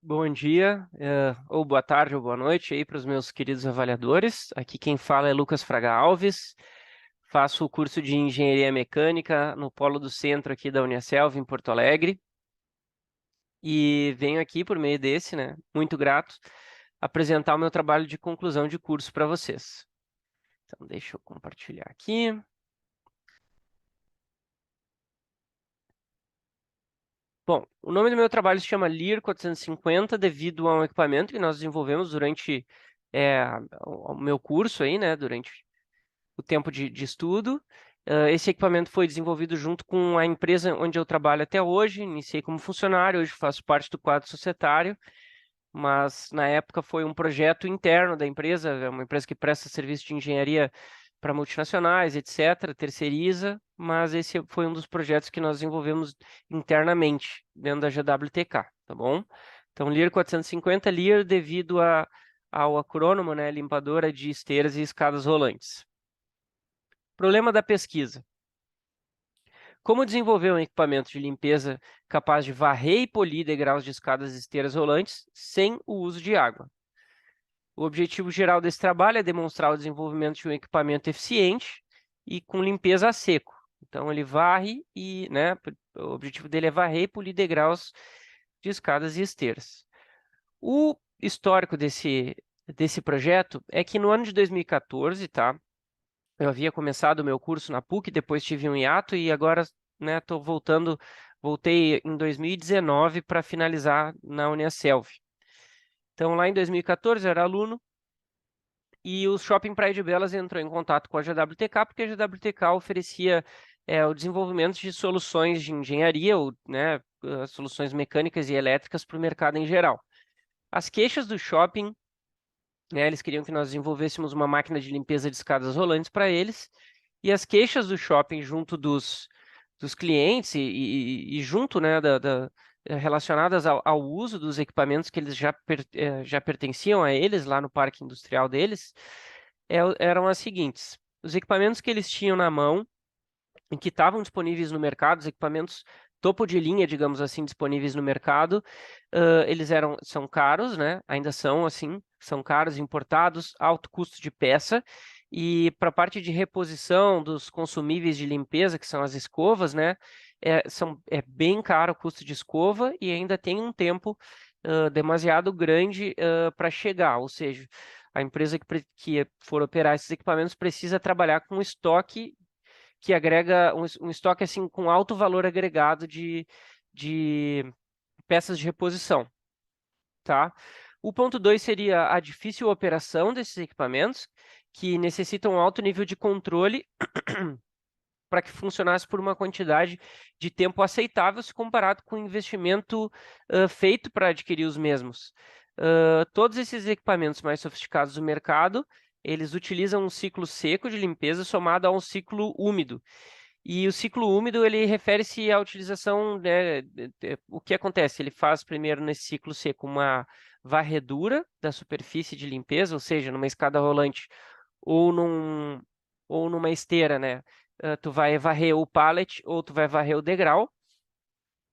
Bom dia, ou boa tarde ou boa noite aí para os meus queridos avaliadores. Aqui quem fala é Lucas Fraga Alves. Faço o curso de Engenharia Mecânica no Polo do Centro aqui da Uniaselv, em Porto Alegre. E venho aqui por meio desse, né, muito grato, apresentar o meu trabalho de conclusão de curso para vocês. Então, deixa eu compartilhar aqui. Bom, o nome do meu trabalho se chama Lear 450 devido a um equipamento que nós desenvolvemos durante o meu curso aí, né, durante o tempo de estudo. Esse equipamento foi desenvolvido junto com a empresa onde eu trabalho até hoje. Iniciei como funcionário, hoje faço parte do quadro societário, mas na época foi um projeto interno da empresa, é uma empresa que presta serviço de engenharia para multinacionais, etc., terceiriza, mas esse foi um dos projetos que nós desenvolvemos internamente dentro da GWTK, tá bom? Então, Lear 450, Lear devido ao acrônimo, né, limpadora de esteiras e escadas rolantes. Problema da pesquisa. Como desenvolver um equipamento de limpeza capaz de varrer e polir degraus de escadas e esteiras rolantes sem o uso de água? O objetivo geral desse trabalho é demonstrar o desenvolvimento de um equipamento eficiente e com limpeza a seco. Então, ele varre e, né, o objetivo dele é varrer e polir degraus de escadas e esteiras. O histórico desse projeto é que no ano de 2014, tá? Eu havia começado o meu curso na PUC, depois tive um hiato e agora, né, voltei em 2019 para finalizar na Uniaselv. Então, lá em 2014 eu era aluno e o Shopping Praia de Belas entrou em contato com a GWTK, porque a GWTK oferecia o desenvolvimento de soluções de engenharia, ou, né, soluções mecânicas e elétricas para o mercado em geral. As queixas do shopping, né, eles queriam que nós desenvolvêssemos uma máquina de limpeza de escadas rolantes para eles, e as queixas do shopping junto dos clientes e junto, né, relacionadas ao uso dos equipamentos que eles já pertenciam a eles lá no parque industrial deles, eram as seguintes. Os equipamentos que eles tinham na mão e que estavam disponíveis no mercado, os equipamentos topo de linha, digamos assim, disponíveis no mercado, são caros, né? Ainda são assim, são caros, importados, alto custo de peça. E para a parte de reposição dos consumíveis de limpeza, que são as escovas, né? É bem caro o custo de escova e ainda tem um tempo demasiado grande para chegar. Ou seja, a empresa que for operar esses equipamentos precisa trabalhar com estoque que agrega um estoque assim com alto valor agregado de peças de reposição, tá? O ponto 2 seria a difícil operação desses equipamentos, que necessitam um alto nível de controle para que funcionasse por uma quantidade de tempo aceitável se comparado com o investimento feito para adquirir os mesmos. Todos esses equipamentos mais sofisticados do mercado, eles utilizam um ciclo seco de limpeza somado a um ciclo úmido. E o ciclo úmido, ele refere-se à utilização, né, o que acontece? Ele faz primeiro nesse ciclo seco uma varredura da superfície de limpeza, ou seja, numa escada rolante ou, ou numa esteira, né? Tu vai varrer o pallet ou tu vai varrer o degrau.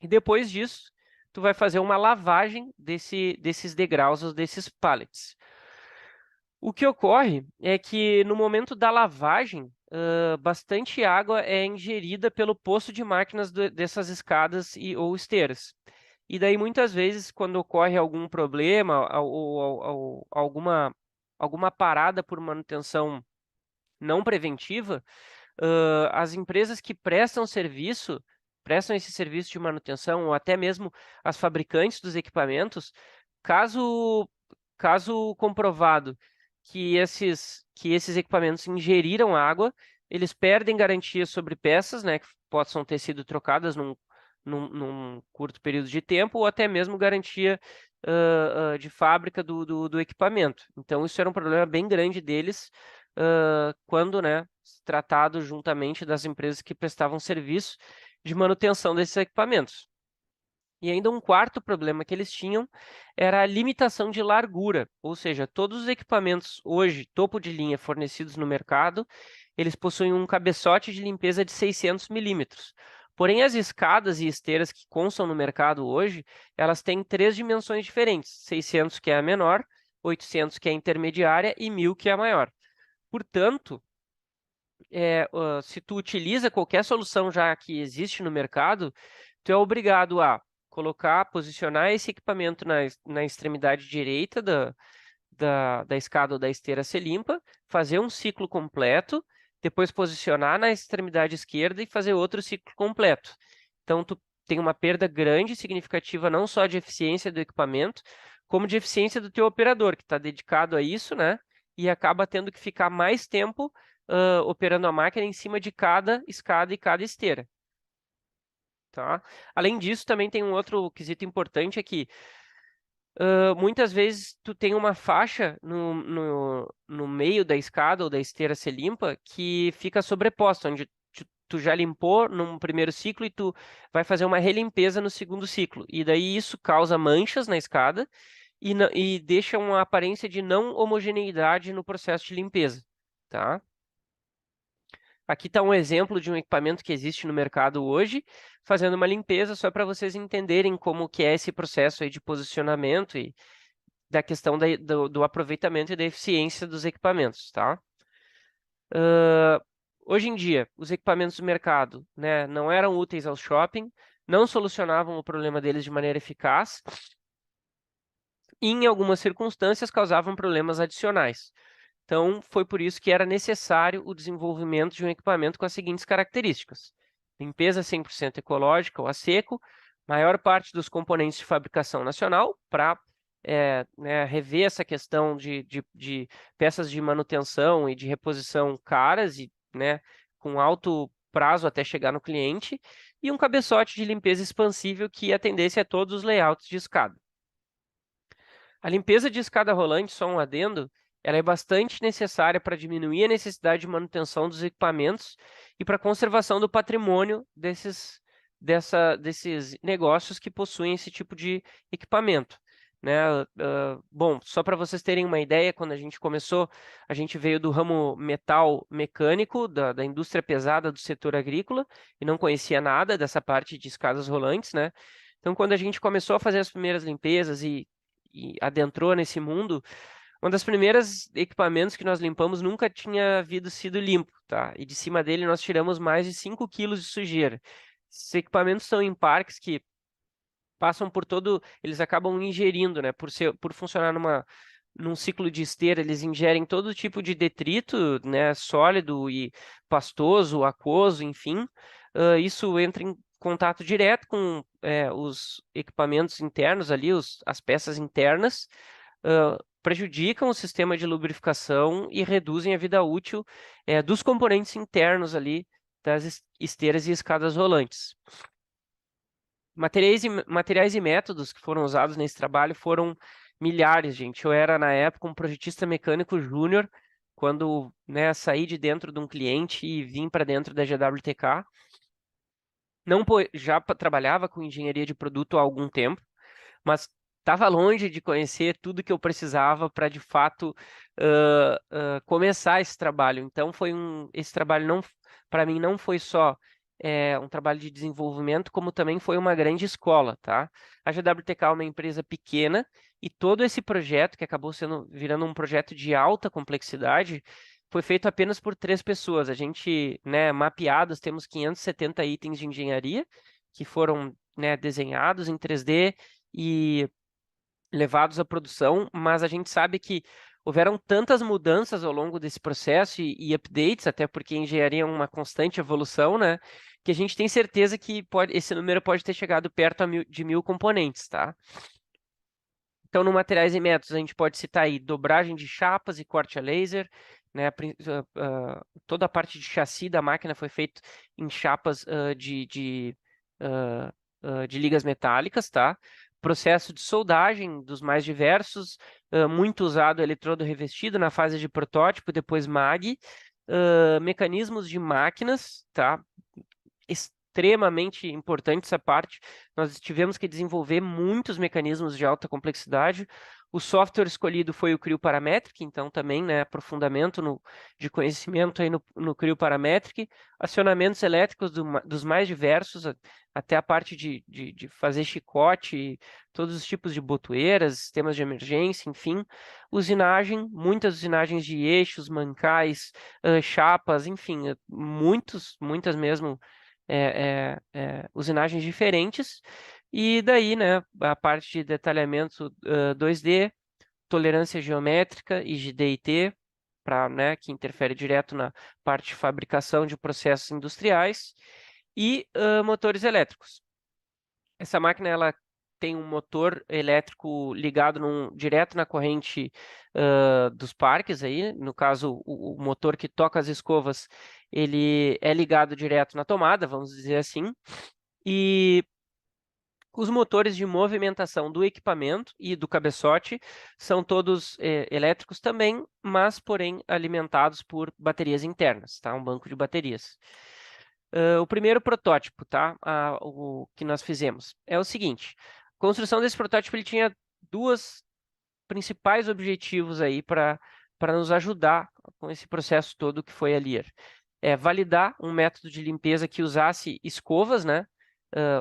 E depois disso, tu vai fazer uma lavagem desses degraus ou desses pallets. O que ocorre é que no momento da lavagem, bastante água é ingerida pelo poço de máquinas dessas escadas ou esteiras. E daí, muitas vezes, quando ocorre algum problema ou alguma parada por manutenção não preventiva, as empresas que prestam esse serviço de manutenção, ou até mesmo as fabricantes dos equipamentos, caso, caso comprovado que esses equipamentos ingeriram água, eles perdem garantia sobre peças, né, que possam ter sido trocadas num curto período de tempo, ou até mesmo garantia de fábrica do equipamento. Então, isso era um problema bem grande deles, quando, né, tratado juntamente das empresas que prestavam serviço de manutenção desses equipamentos. E ainda um quarto problema que eles tinham era a limitação de largura, ou seja, todos os equipamentos hoje, topo de linha, fornecidos no mercado, eles possuem um cabeçote de limpeza de 600 milímetros. Porém, as escadas e esteiras que constam no mercado hoje, elas têm 3 dimensões diferentes: 600, que é a menor, 800, que é a intermediária, e 1000, que é a maior. Portanto, se tu utiliza qualquer solução já que existe no mercado, tu é obrigado a posicionar esse equipamento na extremidade direita da escada ou da esteira a ser limpa, fazer um ciclo completo, depois posicionar na extremidade esquerda e fazer outro ciclo completo. Então, tu tem uma perda grande e significativa não só de eficiência do equipamento, como de eficiência do teu operador, que está dedicado a isso, né? E acaba tendo que ficar mais tempo operando a máquina em cima de cada escada e cada esteira. Tá? Além disso, também tem um outro quesito importante é que muitas vezes tu tem uma faixa no meio da escada ou da esteira ser limpa que fica sobreposta, onde tu já limpou num primeiro ciclo e tu vai fazer uma relimpeza no segundo ciclo. E daí isso causa manchas na escada e deixa uma aparência de não homogeneidade no processo de limpeza, tá? Aqui está um exemplo de um equipamento que existe no mercado hoje, fazendo uma limpeza só para vocês entenderem como que é esse processo aí de posicionamento e da questão do aproveitamento e da eficiência dos equipamentos, tá? Hoje em dia, os equipamentos do mercado, né, não eram úteis ao shopping, não solucionavam o problema deles de maneira eficaz e, em algumas circunstâncias, causavam problemas adicionais. Então, foi por isso que era necessário o desenvolvimento de um equipamento com as seguintes características: limpeza 100% ecológica ou a seco, maior parte dos componentes de fabricação nacional, para rever essa questão de peças de manutenção e de reposição caras e com alto prazo até chegar no cliente, e um cabeçote de limpeza expansível que atendesse a todos os layouts de escada. A limpeza de escada rolante, só um adendo, ela é bastante necessária para diminuir a necessidade de manutenção dos equipamentos e para a conservação do patrimônio desses negócios que possuem esse tipo de equipamento. Né? Bom, só para vocês terem uma ideia, quando a gente começou, a gente veio do ramo metal mecânico, da indústria pesada do setor agrícola, e não conhecia nada dessa parte de escadas rolantes, né? Então, quando a gente começou a fazer as primeiras limpezas e adentrou nesse mundo, um dos primeiros equipamentos que nós limpamos nunca tinha sido limpo, tá? E de cima dele nós tiramos mais de 5 quilos de sujeira. Esses equipamentos são em parques que passam por eles acabam ingerindo, né? Por funcionar num ciclo de esteira, eles ingerem todo tipo de detrito, né? Sólido e pastoso, aquoso, enfim. Isso entra em contato direto com os equipamentos internos ali, as peças internas, prejudicam o sistema de lubrificação e reduzem a vida útil dos componentes internos ali das esteiras e escadas rolantes. Materiais e métodos que foram usados nesse trabalho foram milhares, gente. Eu era, na época, um projetista mecânico júnior, quando saí de dentro de um cliente e vim para dentro da GWTK. Não, já trabalhava com engenharia de produto há algum tempo, mas estava longe de conhecer tudo que eu precisava para, de fato, começar esse trabalho. Então, esse trabalho não, para mim, não foi só um trabalho de desenvolvimento, como também foi uma grande escola, tá? A GWTK é uma empresa pequena e todo esse projeto, que acabou virando um projeto de alta complexidade, foi feito apenas por 3 pessoas. A gente, mapeados, temos 570 itens de engenharia que foram, desenhados em 3D e levados à produção, mas a gente sabe que houveram tantas mudanças ao longo desse processo e updates, até porque a engenharia é uma constante evolução, né? Que a gente tem certeza que esse número pode ter chegado perto de 1000 componentes, tá? Então, no materiais e métodos, a gente pode citar aí dobragem de chapas e corte a laser, né? Toda a parte de chassi da máquina foi feita em chapas de ligas metálicas, tá? Processo de soldagem dos mais diversos, muito usado eletrodo revestido na fase de protótipo, depois MAG, mecanismos de máquinas, tá? extremamente importante essa parte. Nós tivemos que desenvolver muitos mecanismos de alta complexidade. O software escolhido foi o Creo Parametric, então também, né, aprofundamento de conhecimento aí no Creo Parametric, acionamentos elétricos dos mais diversos, até a parte de fazer chicote, todos os tipos de botoeiras, sistemas de emergência, enfim. Usinagem, muitas usinagens de eixos, mancais, chapas, enfim, muitas mesmo usinagens diferentes. E daí, né, a parte de detalhamento 2D, tolerância geométrica e GDIT, né, que interfere direto na parte de fabricação de processos industriais, e motores elétricos. Essa máquina ela tem um motor elétrico ligado direto na corrente dos parques aí, no caso o motor que toca as escovas, ele é ligado direto na tomada, vamos dizer assim, e os motores de movimentação do equipamento e do cabeçote são todos elétricos também, mas porém alimentados por baterias internas, tá? Um banco de baterias. O primeiro protótipo, tá? O que nós fizemos é o seguinte: a construção desse protótipo ele tinha duas principais objetivos aí para nos ajudar com esse processo todo que foi a Lear. É validar um método de limpeza que usasse escovas, né?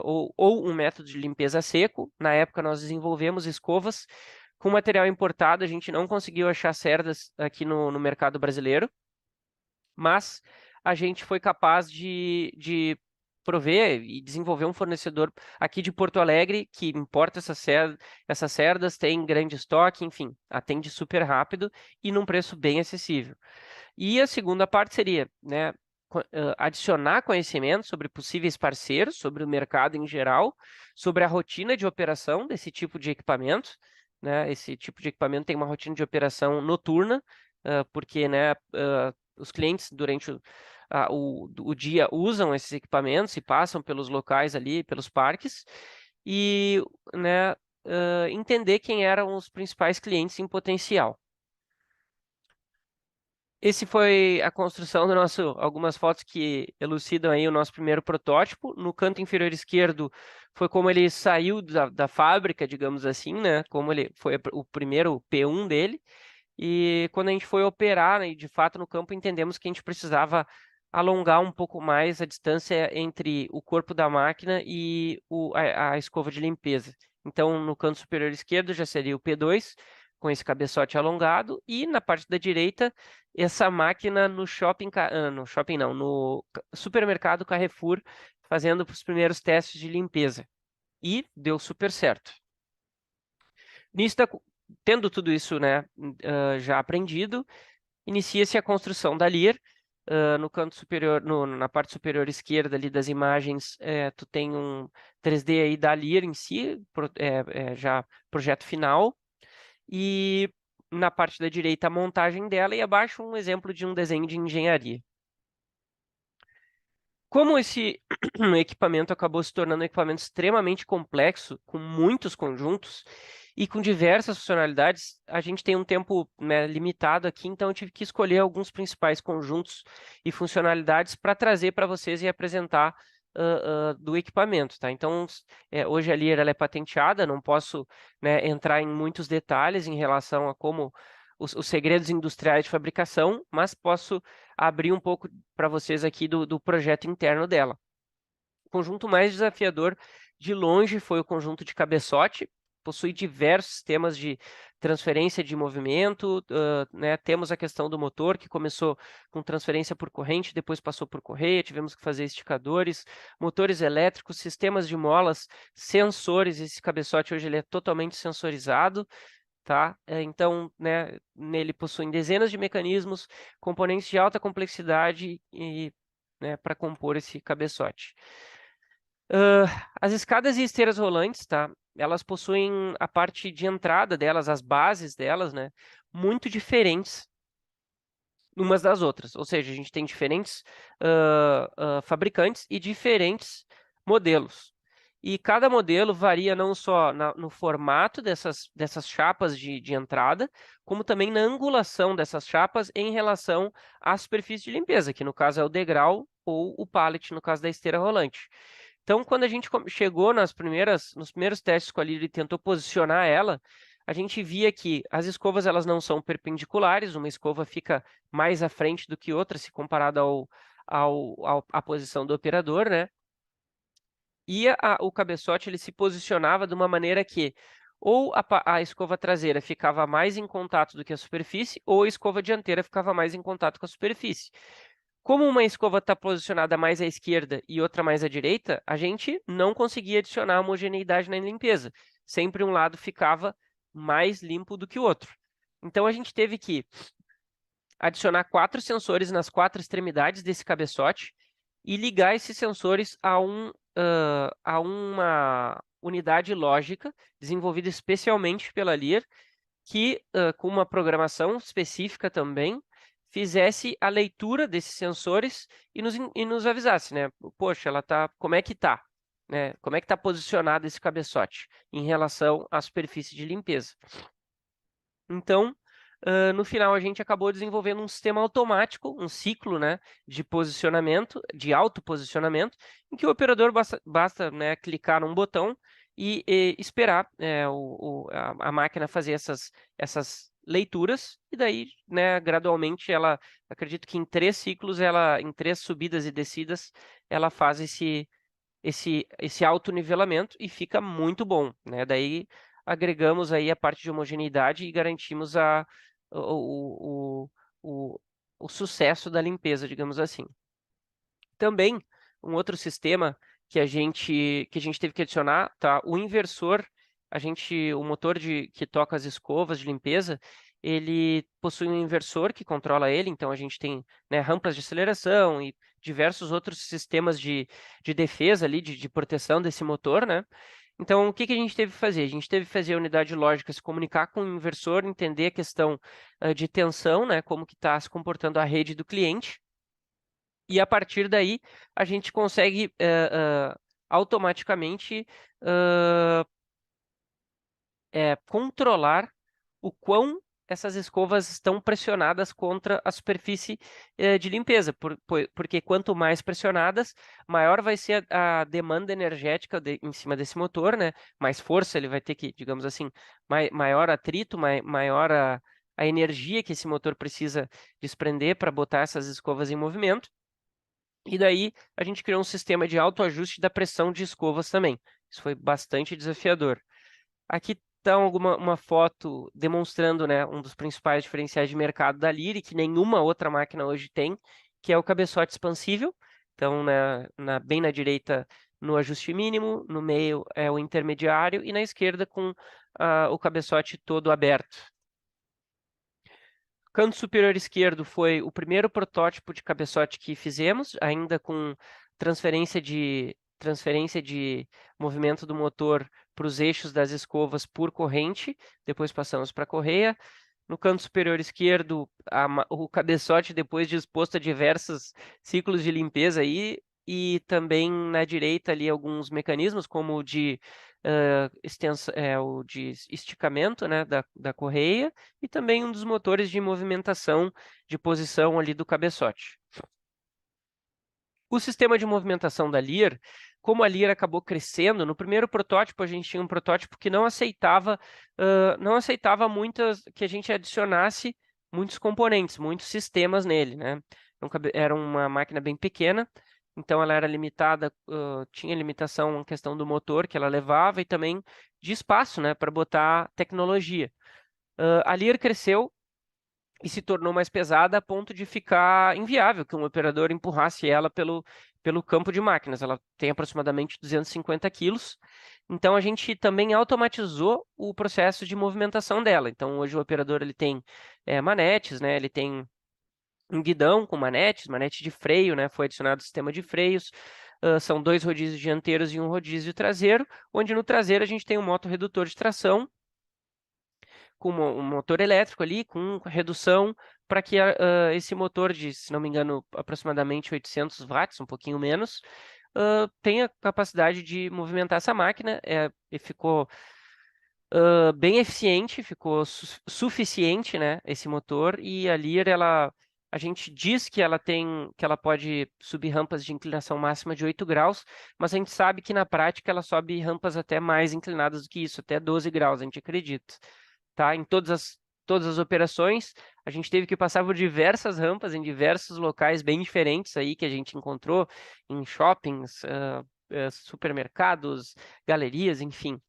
Ou um método de limpeza seco. Na época nós desenvolvemos escovas com material importado, a gente não conseguiu achar cerdas aqui no mercado brasileiro, mas a gente foi capaz de prover e desenvolver um fornecedor aqui de Porto Alegre que importa essas cerdas, tem grande estoque, enfim, atende super rápido e num preço bem acessível. E a segunda parte seria, né, adicionar conhecimento sobre possíveis parceiros, sobre o mercado em geral, sobre a rotina de operação desse tipo de equipamento, né? Esse tipo de equipamento tem uma rotina de operação noturna, porque, né, os clientes durante o dia usam esses equipamentos e passam pelos locais ali, pelos parques, e, né, entender quem eram os principais clientes em potencial. Esse foi a construção do algumas fotos que elucidam aí o nosso primeiro protótipo. No canto inferior esquerdo foi como ele saiu da fábrica, digamos assim, né? Como ele foi o primeiro P1 dele. E quando a gente foi operar, né, de fato no campo, entendemos que a gente precisava alongar um pouco mais a distância entre o corpo da máquina e a escova de limpeza. Então, no canto superior esquerdo já seria o P2, com esse cabeçote alongado, e na parte da direita, essa máquina no shopping, no shopping não, no supermercado Carrefour, fazendo os primeiros testes de limpeza. E deu super certo. Nisso, tendo tudo isso, né, já aprendido, inicia-se a construção da Lear. No canto superior, na parte superior esquerda ali das imagens, tu tem um 3D aí da Lear em si, já projeto final. E na parte da direita a montagem dela e abaixo um exemplo de um desenho de engenharia. Como esse equipamento acabou se tornando um equipamento extremamente complexo, com muitos conjuntos e com diversas funcionalidades, a gente tem um tempo, né, limitado aqui, então eu tive que escolher alguns principais conjuntos e funcionalidades para trazer para vocês e apresentar do equipamento, tá? Então, hoje a Lear ela é patenteada, não posso, né, entrar em muitos detalhes em relação a como os segredos industriais de fabricação, mas posso abrir um pouco para vocês aqui do projeto interno dela. O conjunto mais desafiador de longe foi o conjunto de cabeçote, possui diversos sistemas de transferência de movimento, né? Temos a questão do motor, que começou com transferência por corrente, depois passou por correia, tivemos que fazer esticadores, motores elétricos, sistemas de molas, sensores, esse cabeçote hoje ele é totalmente sensorizado, tá? Então, né, nele possuem dezenas de mecanismos, componentes de alta complexidade e, né, para compor esse cabeçote. As escadas e esteiras rolantes, tá? Elas possuem a parte de entrada delas, as bases delas, né, muito diferentes umas das outras. Ou seja, a gente tem diferentes fabricantes e diferentes modelos. e cada modelo varia não só no formato dessas chapas de entrada, como também na angulação dessas chapas em relação à superfície de limpeza, que no caso é o degrau ou o pallet, no caso da esteira rolante. Então, quando a gente chegou nos primeiros testes com a Lear e tentou posicionar ela, a gente via que as escovas elas não são perpendiculares, uma escova fica mais à frente do que outra, se comparada à posição do operador, né? E o cabeçote ele se posicionava de uma maneira que ou a escova traseira ficava mais em contato do que a superfície, ou a escova dianteira ficava mais em contato com a superfície. Como uma escova está posicionada mais à esquerda e outra mais à direita, a gente não conseguia adicionar homogeneidade na limpeza. Sempre um lado ficava mais limpo do que o outro. Então a gente teve que adicionar 4 sensores nas 4 extremidades desse cabeçote e ligar esses sensores a uma unidade lógica desenvolvida especialmente pela Lear, que, com uma programação específica também, fizesse a leitura desses sensores e nos avisasse, né? Poxa, como é que tá? Né? Como é que está posicionado esse cabeçote em relação à superfície de limpeza? Então, no final, a gente acabou desenvolvendo um sistema automático, um ciclo, né, de posicionamento, de autoposicionamento, em que o operador basta, né, clicar num botão e esperar a máquina fazer essas leituras, e daí, né, gradualmente, acredito que em 3 ciclos, em 3 subidas e descidas, ela faz esse autonivelamento e fica muito bom, né? Daí agregamos aí a parte de homogeneidade e garantimos o, o, o, o sucesso da limpeza, digamos assim. Também, um outro sistema que a gente teve que adicionar, tá? O inversor, o motor que toca as escovas de limpeza, ele possui um inversor que controla ele, então a gente tem, né, rampas de aceleração e diversos outros sistemas de defesa ali, de proteção desse motor, né? Então, o que a gente teve que fazer? A gente teve que fazer a unidade lógica se comunicar com o inversor, entender a questão de tensão, né? Como que está se comportando a rede do cliente, e a partir daí a gente consegue automaticamente controlar o quão essas escovas estão pressionadas contra a superfície de limpeza, porque quanto mais pressionadas, maior vai ser a demanda energética em cima desse motor, né? Mais força ele vai ter que, digamos assim, maior atrito, maior a energia que esse motor precisa desprender para botar essas escovas em movimento. E daí a gente criou um sistema de autoajuste da pressão de escovas também. Isso foi bastante desafiador. Aqui está uma foto demonstrando, né, um dos principais diferenciais de mercado da Lear, que nenhuma outra máquina hoje tem, que é o cabeçote expansível. Então, bem na direita, no ajuste mínimo, no meio é o intermediário e na esquerda com o cabeçote todo aberto. Canto superior esquerdo foi o primeiro protótipo de cabeçote que fizemos, ainda com transferência de movimento do motor para os eixos das escovas por corrente, depois passamos para a correia. No canto superior esquerdo, o cabeçote depois de exposto a diversos ciclos de limpeza aí, e também na direita ali alguns mecanismos, como o de esticamento, né, da correia, e também um dos motores de movimentação de posição ali do cabeçote. O sistema de movimentação da Lear, como a Lear acabou crescendo, no primeiro protótipo a gente tinha um protótipo que não aceitava que a gente adicionasse muitos componentes, muitos sistemas nele, né? Então, era uma máquina bem pequena, então ela era limitada, tinha limitação em questão do motor que ela levava e também de espaço, né, para botar tecnologia. A Lear cresceu e se tornou mais pesada a ponto de ficar inviável que um operador empurrasse ela pelo campo de máquinas. Ela tem aproximadamente 250 quilos, então a gente também automatizou o processo de movimentação dela. Então hoje o operador ele tem manetes, né? Ele tem um guidão com manete de freio, né? Foi adicionado o sistema de freios. São 2 rodízios dianteiros e um rodízio traseiro, onde no traseiro a gente tem um moto redutor de tração com um motor elétrico ali, com redução, para que esse motor de, se não me engano, aproximadamente 800 watts, um pouquinho menos, tem a capacidade de movimentar essa máquina, e ficou bem eficiente, ficou suficiente, né, esse motor, e a Lear, a gente diz que que ela pode subir rampas de inclinação máxima de 8 graus, mas a gente sabe que na prática ela sobe rampas até mais inclinadas do que isso, até 12 graus, a gente acredita, tá? Em todas as operações, a gente teve que passar por diversas rampas em diversos locais bem diferentes aí que a gente encontrou, em shoppings, supermercados, galerias, enfim.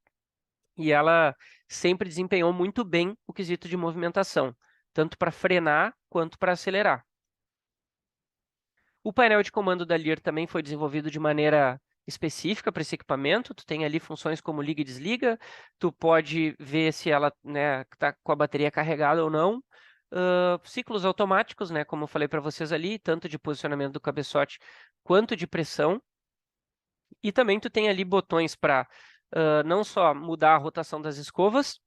E ela sempre desempenhou muito bem o quesito de movimentação, tanto para frenar quanto para acelerar. O painel de comando da Lear também foi desenvolvido de maneira específica para esse equipamento. Tu tem ali funções como liga e desliga, tu pode ver se ela, né, está com a bateria carregada ou não. Ciclos automáticos, né, como eu falei para vocês ali, tanto de posicionamento do cabeçote quanto de pressão. E também tu tem ali botões para não só mudar a rotação das escovas,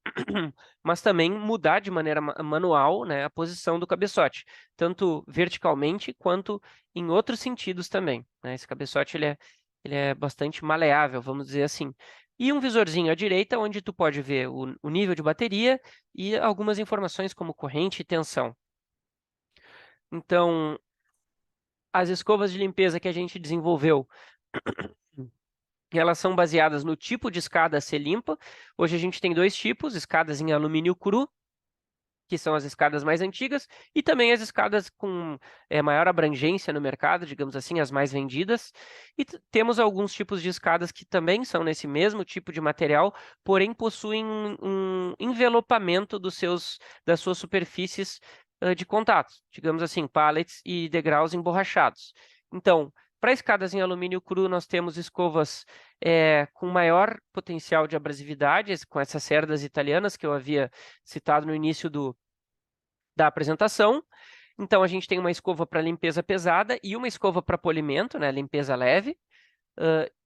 mas também mudar de maneira manual, né, a posição do cabeçote, tanto verticalmente quanto em outros sentidos também, né? Esse cabeçote ele é bastante maleável, vamos dizer assim. E um visorzinho à direita, onde tu pode ver o nível de bateria e algumas informações como corrente e tensão. Então, as escovas de limpeza que a gente desenvolveu, elas são baseadas no tipo de escada a ser limpa. Hoje a gente tem dois tipos, escadas em alumínio cru, que são as escadas mais antigas, e também as escadas com maior abrangência no mercado, digamos assim, as mais vendidas. E temos alguns tipos de escadas que também são nesse mesmo tipo de material, porém possuem um envelopamento das suas superfícies de contato, digamos assim, pallets e degraus emborrachados. Então, para escadas em alumínio cru, nós temos escovas com maior potencial de abrasividade, com essas cerdas italianas que eu havia citado no início da apresentação. Então, a gente tem uma escova para limpeza pesada e uma escova para polimento, né, limpeza leve.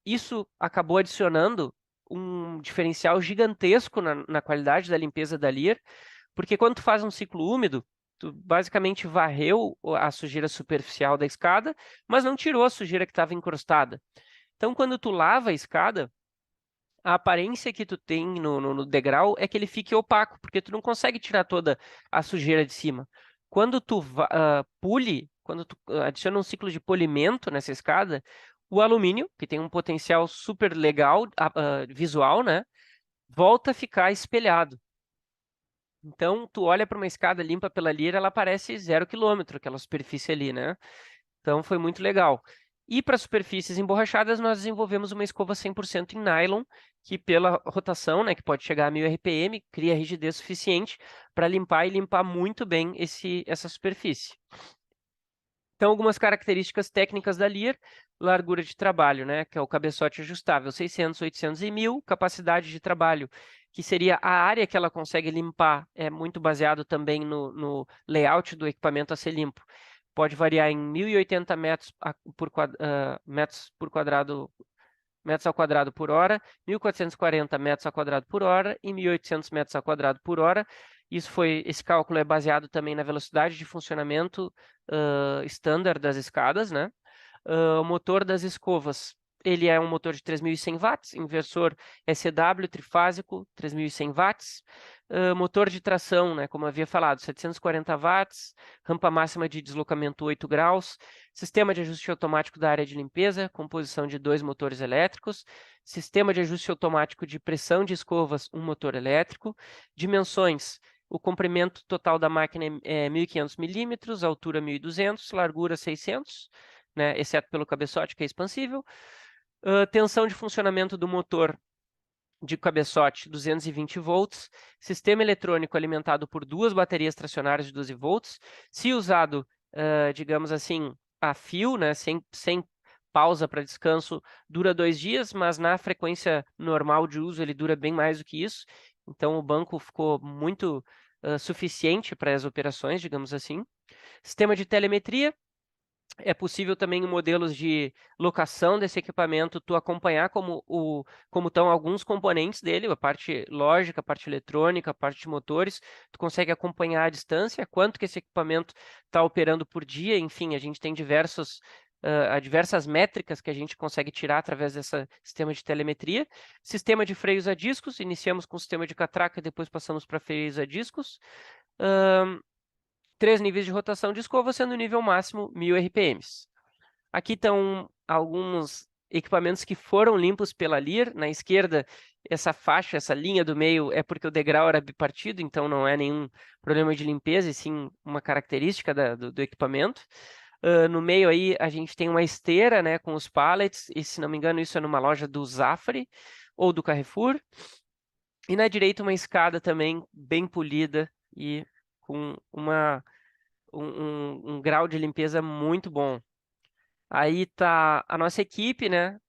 Isso acabou adicionando um diferencial gigantesco na qualidade da limpeza da Lear, porque quando tu faz um ciclo úmido, tu basicamente varreu a sujeira superficial da escada, mas não tirou a sujeira que estava encrustada. Então, quando tu lava a escada, a aparência que tu tem no degrau é que ele fique opaco, porque tu não consegue tirar toda a sujeira de cima. Quando tu pule, quando tu adiciona um ciclo de polimento nessa escada, o alumínio, que tem um potencial super legal, visual, né, volta a ficar espelhado. Então, tu olha para uma escada limpa pela Lear, ela parece 0 km, aquela superfície ali, né? Então, foi muito legal. E para superfícies emborrachadas, nós desenvolvemos uma escova 100% em nylon, que pela rotação, né, que pode chegar a 1000 RPM, cria rigidez suficiente para limpar e limpar muito bem essa superfície. Então, algumas características técnicas da Lear: largura de trabalho, né, que é o cabeçote ajustável, 600, 800 e 1000, capacidade de trabalho, que seria a área que ela consegue limpar, é muito baseado também no layout do equipamento a ser limpo. Pode variar em 1080 metros ao quadrado por hora, 1440 metros ao quadrado por hora e 1800 metros ao quadrado por hora. Esse cálculo é baseado também na velocidade de funcionamento estándar das escadas, né? O motor das escovas, ele é um motor de 3.100 watts, inversor ECW trifásico, 3.100 watts. Motor de tração, né, como eu havia falado, 740 watts, rampa máxima de deslocamento 8 graus, sistema de ajuste automático da área de limpeza, composição de 2 motores elétricos, sistema de ajuste automático de pressão de escovas, um motor elétrico, dimensões: o comprimento total da máquina é 1.500 milímetros, altura 1.200, largura 600, né, exceto pelo cabeçote, que é expansível. Tensão de funcionamento do motor de cabeçote, 220 volts. Sistema eletrônico alimentado por 2 baterias tracionárias de 12 volts. Se usado, digamos assim, a fio, né, sem pausa para descanso, dura 2 dias, mas na frequência normal de uso ele dura bem mais do que isso. Então o banco ficou muito suficiente para as operações, digamos assim. Sistema de telemetria: é possível também em modelos de locação desse equipamento tu acompanhar como estão alguns componentes dele, a parte lógica, a parte eletrônica, a parte de motores. Tu consegue acompanhar a distância, quanto que esse equipamento está operando por dia. Enfim, a gente tem diversos a diversas métricas que a gente consegue tirar através desse sistema de telemetria. Sistema de freios a discos, iniciamos com o sistema de catraca e depois passamos para freios a discos. 3 níveis de rotação de escova, sendo o nível máximo 1000 RPMs. Aqui estão alguns equipamentos que foram limpos pela Lear. Na esquerda, essa faixa, essa linha do meio, é porque o degrau era bipartido, então não é nenhum problema de limpeza, e sim uma característica do equipamento. No meio aí, a gente tem uma esteira, né, com os pallets, e se não me engano, isso é numa loja do Zafre ou do Carrefour. E na direita, uma escada também bem polida e com um grau de limpeza muito bom. Aí tá a nossa equipe, né?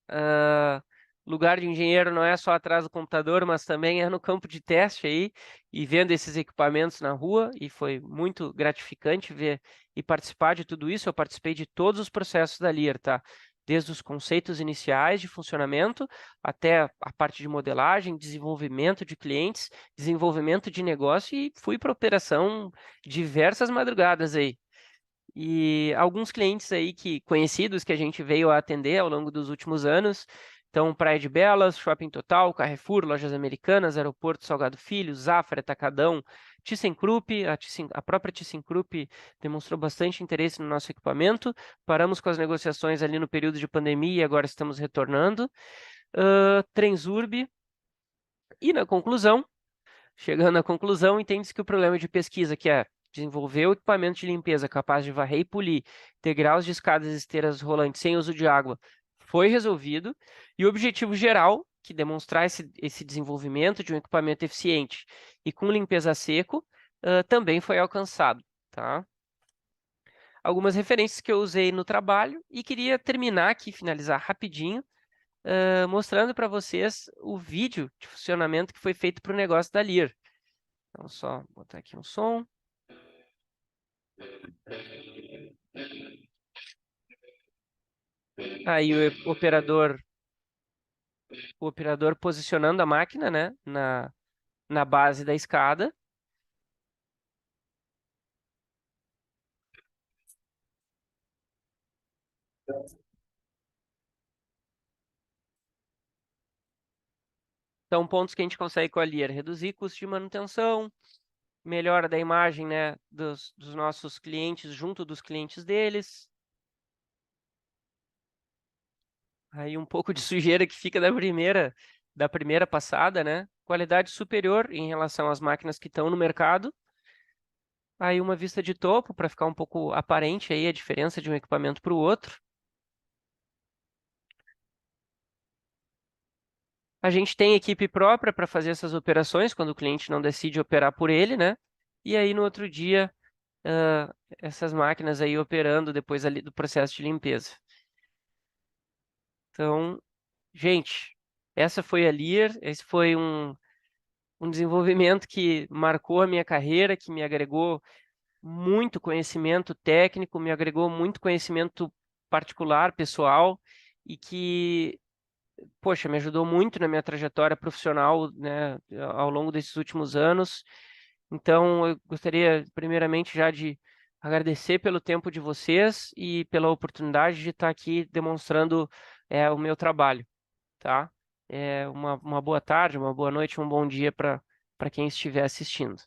Lugar de engenheiro não é só atrás do computador, mas também é no campo de teste aí e vendo esses equipamentos na rua, e foi muito gratificante ver e participar de tudo isso. Eu participei de todos os processos da Lear, tá? Desde os conceitos iniciais de funcionamento até a parte de modelagem, desenvolvimento de clientes, desenvolvimento de negócio, e fui para operação diversas madrugadas aí. E alguns clientes aí conhecidos que a gente veio a atender ao longo dos últimos anos. Então, Praia de Belas, Shopping Total, Carrefour, Lojas Americanas, Aeroporto Salgado Filho, Zafra, Atacadão, ThyssenKrupp. A própria ThyssenKrupp demonstrou bastante interesse no nosso equipamento. Paramos com as negociações ali no período de pandemia e agora estamos retornando. Transurb. E na conclusão, chegando à conclusão, entende-se que o problema de pesquisa, que é desenvolver o equipamento de limpeza capaz de varrer e polir degraus de escadas e esteiras rolantes sem uso de água, foi resolvido, e o objetivo geral, que demonstrar esse desenvolvimento de um equipamento eficiente e com limpeza a seco, também foi alcançado, tá? Algumas referências que eu usei no trabalho, e queria terminar aqui, finalizar rapidinho, mostrando para vocês o vídeo de funcionamento que foi feito para o negócio da Lear. Então, só botar aqui um som. Aí o operador posicionando a máquina, né, na base da escada. Então, pontos que a gente consegue com a Lear: reduzir custo de manutenção, melhora da imagem, né, dos nossos clientes junto dos clientes deles. Aí um pouco de sujeira que fica da primeira passada, né? Qualidade superior em relação às máquinas que estão no mercado. Aí uma vista de topo para ficar um pouco aparente aí a diferença de um equipamento para o outro. A gente tem equipe própria para fazer essas operações quando o cliente não decide operar por ele, né? E aí no outro dia, essas máquinas aí operando depois ali do processo de limpeza. Então, gente, essa foi a Lear. Esse foi um desenvolvimento que marcou a minha carreira, que me agregou muito conhecimento técnico, me agregou muito conhecimento particular, pessoal, e que, poxa, me ajudou muito na minha trajetória profissional, né, ao longo desses últimos anos. Então, eu gostaria, primeiramente, já de agradecer pelo tempo de vocês e pela oportunidade de estar aqui demonstrando o meu trabalho, tá? Uma boa tarde, uma boa noite, um bom dia para quem estiver assistindo.